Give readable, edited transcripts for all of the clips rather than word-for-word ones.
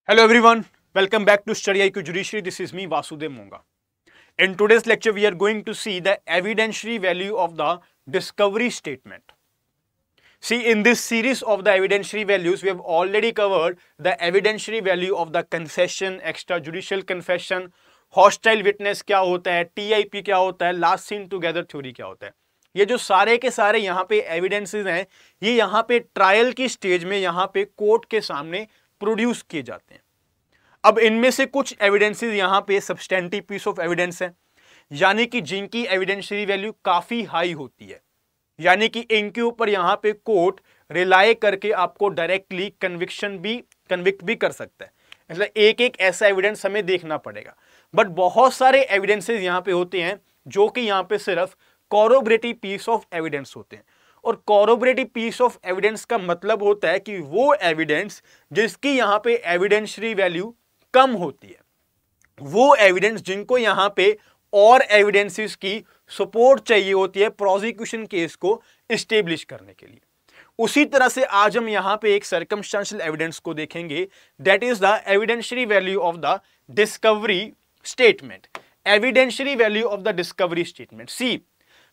Hello everyone, welcome back to Study IQ Judiciary. This is me Vasudev Monga. In today's lecture we are going to see the evidentiary value of the discovery statement. See, in this series of the evidentiary values we have already covered the evidentiary value of the confession, extrajudicial confession, hostile witness क्या होता है, TIP क्या होता है, last seen together theory क्या होता है. ये जो सारे के सारे यहाँ पे एविडेंसेस हैं ये यहाँ पे ट्रायल की स्टेज में यहाँ पे कोर्ट के सामने प्रोड्यूस किए जाते हैं. अब इनमें से कुछ एविडेंसेस यहाँ पे सब्सटेंटिव पीस ऑफ एविडेंस है, यानी कि जिनकी एविडेंशियरी वैल्यू काफी हाई होती है, यानी कि इनके ऊपर यहाँ पे कोर्ट रिलाय करके आपको डायरेक्टली कन्विक्ट भी कर सकता है. मतलब एक एक ऐसा एविडेंस हमें देखना पड़ेगा. बट बहुत सारे एविडेंसेस यहाँ पे होते हैं जो कि यहाँ पे सिर्फ कॉरोबरेटिव पीस ऑफ एविडेंस होते हैं. और कॉरोबरेटिव पीस ऑफ एविडेंस का मतलब होता है कि वो एविडेंस जिसकी यहाँ पे एविडेंशियरी वैल्यू कम होती है, वो एविडेंस जिनको यहाँ पे और एविडेंसेस की सपोर्ट चाहिए होती है प्रोसिक्यूशन केस को एस्टेब्लिश करने के लिए. उसी तरह से आज हम यहाँ पे एक सर्कमस्टेंशियल एविडेंस को देखेंगे, that is the evidentiary value of the discovery statement. Evidentiary value of the discovery statement. See,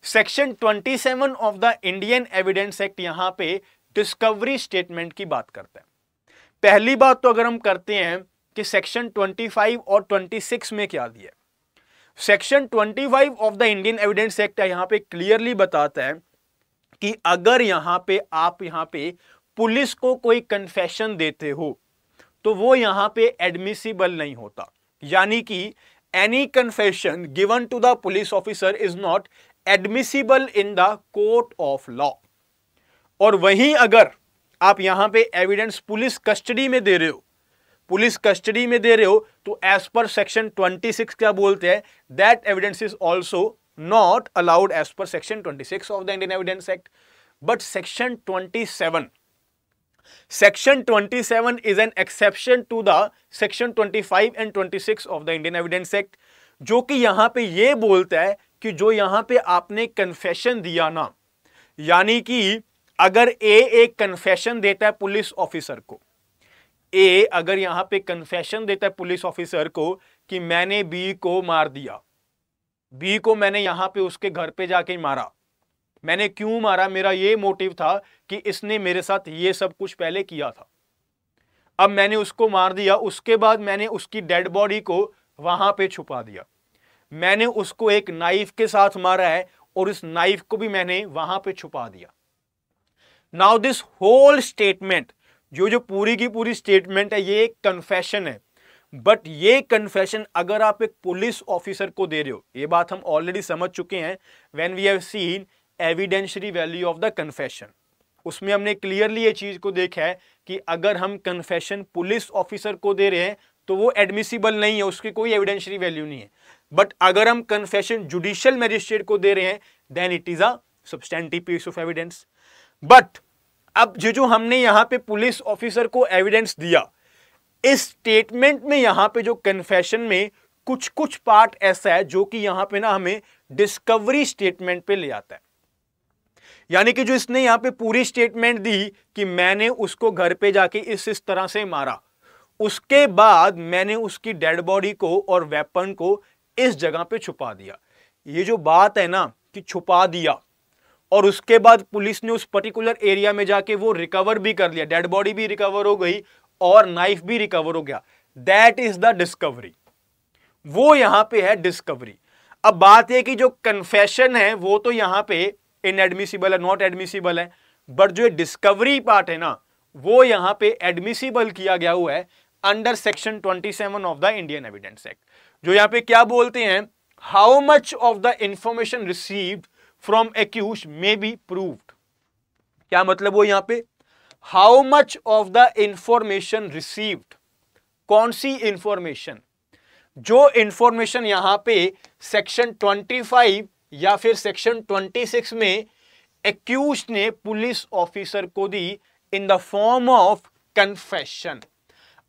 section 27 of the Indian evidence act यहाँ पे डिस्कवरी स्टेटमेंट की बात करता है. पहली बात तो अगर हम करते हैं कि सेक्शन 25 और 26 में क्या दिया है. Section 25 of the Indian evidence act यहाँ पे क्लियरली बताता है कि अगर यहाँ पे आप यहाँ पे पुलिस को कोई कन्फेशन देते हो तो वो यहाँ पे एडमिसिबल नहीं होता. यानी कि any confession given to the police officer is not admissible in the court of law. और वहीं अगर आप यहां पे एविडेंस पुलिस कस्टडी में दे रहे हो, तो एज पर सेक्शन 26 क्या बोलते हैं, that evidence is also not allowed as per section 26 of the Indian evidence act. But section 27 is an exception to the section 25 and 26 of the Indian evidence act, जो कि यहां पे ये बोलता है कि जो यहां पे आपने कन्फेशन दिया ना, यानी कि अगर ए एक कन्फेशन देता है पुलिस ऑफिसर को, ए अगर यहां पे कन्फेशन देता है पुलिस ऑफिसर को कि मैंने बी को मार दिया, बी को मैंने यहां पे उसके घर पे जाके मारा, मैंने क्यों मारा, मेरा ये मोटिव था कि इसने मेरे साथ ये सब कुछ पहले किया था, अब मैंने उसको मार दिया, उसके बाद मैंने उसकी डेड बॉडी को वहां पे छुपा दिया, मैंने उसको एक नाइफ के साथ मारा है और इस नाइफ को भी मैंने वहां पे छुपा दिया. नाउ दिस होल स्टेटमेंट, जो पूरी की पूरी स्टेटमेंट है, ये एक कन्फेशन है. बट ये कन्फेशन अगर आप एक पुलिस ऑफिसर को दे रहे हो, ये बात हम ऑलरेडी समझ चुके हैं when we have seen evidentiary value of the confession. उसमें हमने क्लियरली ये चीज को देखा है कि अगर हम कन्फेशन पुलिस ऑफिसर को दे रहे हैं तो वो एडमिसिबल नहीं है, उसकी कोई एविडेंशियरी वैल्यू नहीं है. बट अगर हम कन्फेशन जुडिशियल मैजिस्ट्रेट को दे रहे हैं then it is a substantive piece of evidence. But अब जो हमने यहां पे पुलिस ऑफिसर को एविडेंस दिया, इस स्टेटमेंट में यहां पे जो कन्फेशन में कुछ कुछ पार्ट ऐसा है जो कि यहां पे ना हमें डिस्कवरी स्टेटमेंट पे ले आता है. यानी कि जो इसने यहां पे पूरी स्टेटमेंट दी कि मैंने उसको घर पे जाके इस तरह से मारा, उसके बाद मैंने उसकी डेड बॉडी को और वेपन को इस जगह पे छुपा दिया. ये जो बात है ना कि छुपा दिया और उसके बाद पुलिस ने उस पर्टिकुलर एरिया में जाके वो रिकवर भी कर लिया, डेड बॉडी भी रिकवर हो गई और नाइफ भी रिकवर हो गया, दैट इज द डिस्कवरी. वो यहां पे है डिस्कवरी. अब बात है कि जो कन्फेशन है वो तो यहां पे इनएडमिसिबल है, नॉट एडमिसिबल है, बट जो डिस्कवरी पार्ट है ना वो यहां पे एडमिसिबल किया गया हुआ है under section 27 of the Indian evidence act. जो यहां पे क्या बोलते हैं, how much of the information received from accused may be proved. क्या मतलब वो यहां पे how much of the information received, कौन सी इंफॉर्मेशन, जो इंफॉर्मेशन यहां पे सेक्शन 25 या फिर सेक्शन 26 में एक्यूज्ड ने पुलिस ऑफिसर को दी in the form of confession.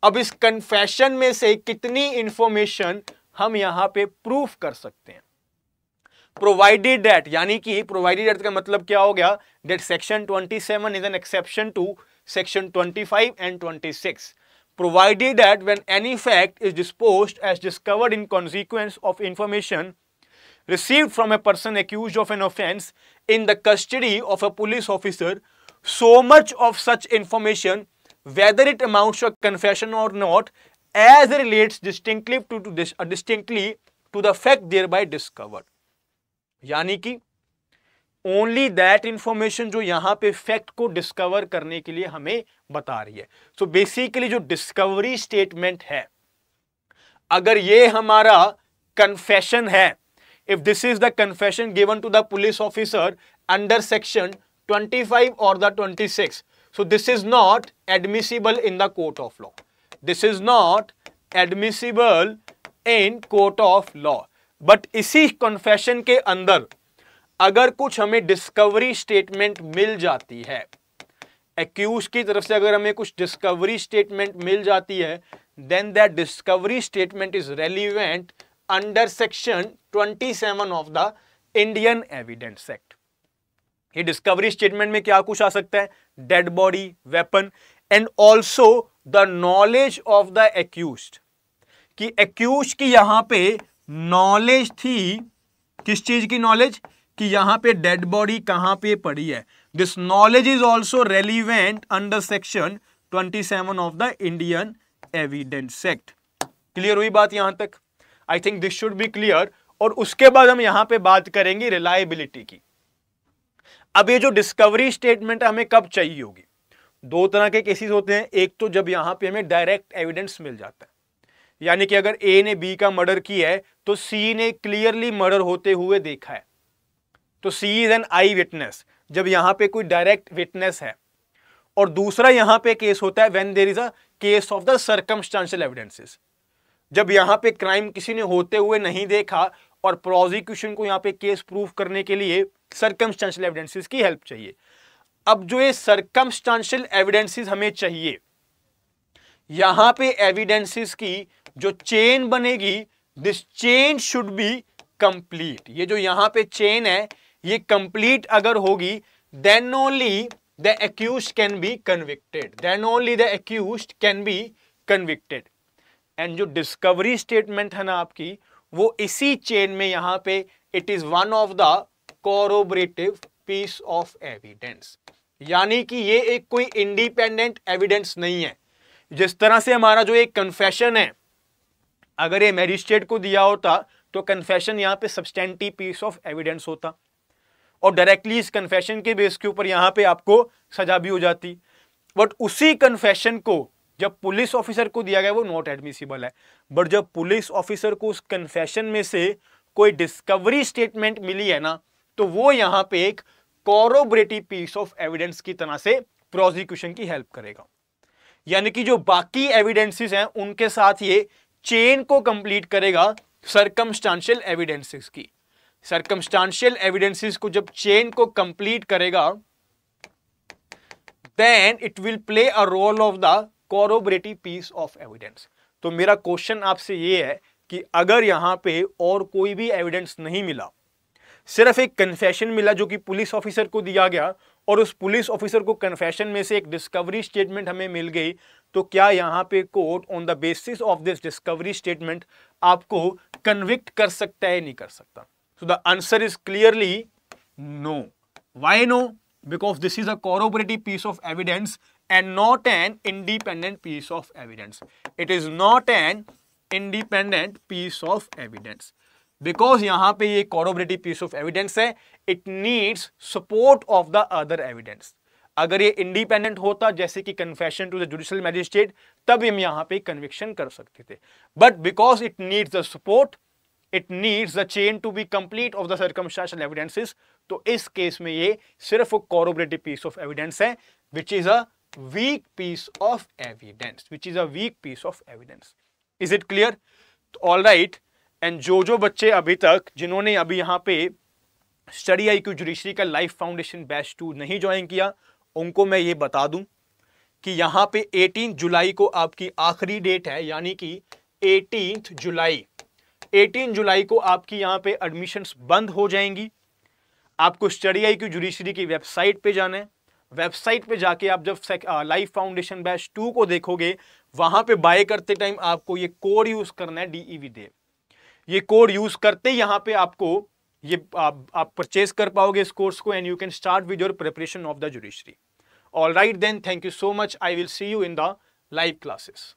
अब इस कन्फेशन में से कितनी इंफॉर्मेशन हम यहां पे प्रूफ कर सकते हैं, प्रोवाइडेड दैट, यानी कि प्रोवाइडेड दैट का मतलब क्या हो गया, that section 27 is an exception to section 25 and 26. provided that when any fact is disposed as discovered in consequence of information received from a person accused of an offense in the custody of a police officer, so much of such information, whether it amounts to a confession or not, as relates distinctly to the fact thereby discovered. यानी कि only that information जो यहां पे fact को discover करने के लिए हमें बता रही है. सो बेसिकली जो डिस्कवरी स्टेटमेंट है, अगर ये हमारा कन्फेशन है, if this is the confession given to the police officer under section 25 और the 26, so this is not admissible in the court of law. This is not admissible in court of law. But इसी confession के अंदर अगर कुछ हमें discovery statement मिल जाती है, एक्यूज की तरफ से अगर हमें कुछ डिस्कवरी स्टेटमेंट मिल जाती है, then that discovery statement is relevant under section 27 of the Indian evidence act. ये डिस्कवरी स्टेटमेंट में क्या कुछ आ सकता है? Dead body, weapon, and also the knowledge of the accused, कि एक्यूज की यहां पे नॉलेज थी. किस चीज की नॉलेज? कि यहां पे डेड बॉडी कहां पे पड़ी है. This knowledge is also relevant under section 27 of the Indian evidence act. Clear हुई बात यहां तक? I think this should be clear. और उसके बाद हम यहां पे बात करेंगे रिलायबिलिटी की. अब ये जो डिस्कवरी स्टेटमेंट हमें कब चाहिए होगी? दो तरह के केसेस होते हैं. एक तो जब यहां पे हमें डायरेक्ट एविडेंस मिल जाता है, यानी कि अगर ए ने बी का मर्डर किया है तो सी ने क्लियरली मर्डर होते हुए देखा है, तो सी इज एन आई विटनेस, जब यहां पे कोई डायरेक्ट विटनेस है. और दूसरा यहां पे केस होता है when there is a case of the circumstantial evidences, जब यहां पे क्राइम किसी ने होते हुए नहीं देखा और प्रोसिक्यूशन को यहां पे केस प्रूफ करने के लिए सर्कमस्टेंशियल एविडेंसेस की हेल्प चाहिए. अब जो ये सर्कमस्टेंशियल एविडेंसेस हमें चाहिए, यहां पे एविडेंसेस की जो चेन बनेगी, this chain should be complete. ये जो यहां पे चेन है ये कंप्लीट अगर होगी, then only the accused can be convicted. Then only the accused can be convicted. And जो डिस्कवरी स्टेटमेंट है ना आपकी, वो इसी चेन में यहां पे it is one of the corroborative piece of evidence. यानी कि ये एक कोई इंडिपेंडेंट एविडेंस नहीं है. जिस तरह से हमारा जो एक कन्फेशन है, अगर ये मैजिस्ट्रेट को दिया होता तो कन्फेशन यहां पे सब्सटेंटिव पीस ऑफ एविडेंस होता और डायरेक्टली इस कन्फेशन के बेस के ऊपर यहां पे आपको सजा भी हो जाती. बट उसी कन्फेशन को जब पुलिस ऑफिसर को दिया गया वो नॉट एडमिसिबल है. बट जब पुलिस ऑफिसर को उस कन्फेशन में से कोई डिस्कवरी स्टेटमेंट मिली है ना, तो वो यहां पे एक कोरोबरेटिव पीस ऑफ एविडेंस की तरह से प्रोसिक्यूशन की हेल्प करेगा. यानी कि जो बाकी एविडेंसेस हैं उनके साथ ये चेन को कंप्लीट करेगा सर्कमस्टेंशियल एविडेंसेस की. सर्कमस्टेंशियल एविडेंसेस को जब चेन को कंप्लीट करेगा, then it will play a role of the corroborative piece of evidence. तो मेरा क्वेश्चन आपसे ये है कि अगर यहां पे और कोई भी एविडेंस नहीं मिला, सिर्फ एक कन्फेशन मिला जो कि पुलिस ऑफिसर को दिया गया, और उस पुलिस ऑफिसर को कन्फेशन में से एक डिस्कवरी स्टेटमेंट हमें मिल गई, तो क्या यहां पे court on the basis of this discovery statement आपको कन्विक्ट कर सकता है? नहीं कर सकता. So the answer is clearly no. Why no? Because this is a corroborative piece of evidence and not an independent piece of evidence. It is not an independent piece of evidence. Because यहाँ पे ये corroborative piece of evidence है, it needs support of the other evidence. अगर ये independent होता, जैसे कि confession to the judicial magistrate, तब हम यहाँ पे conviction कर सकते थे. But because it needs the support, it needs the chain to be complete of the circumstantial evidences, तो इस केस में ये सिर्फ corroborative piece of evidence है, which is a weak piece of evidence, which is a weak piece of evidence. Is it clear? All right. And जो बच्चे अभी तक जिन्होंने अभी यहाँ पे स्टडी आईक्यू जुडिशरी का लाइफ फाउंडेशन बैच 2 नहीं ज्वाइन किया, उनको मैं ये बता दूं कि यहाँ पे 18 जुलाई को आपकी आखिरी डेट है. यानी कि 18 जुलाई को आपकी यहाँ पे एडमिशंस बंद हो जाएंगी. आपको स्टडी आईक्यू जुडिशरी की वेबसाइट पे जाना है, वेबसाइट पे जाके आप जब लाइफ फाउंडेशन बैच 2 को देखोगे, वहां पे बाय करते टाइम आपको ये कोड यूज करना है, DEV देव। ये कोड यूज करते यहां पे आपको ये आप परचेज कर पाओगे इस कोर्स को, and you can start with your preparation of the judiciary. All right then, thank you so much. I will see you in the live classes.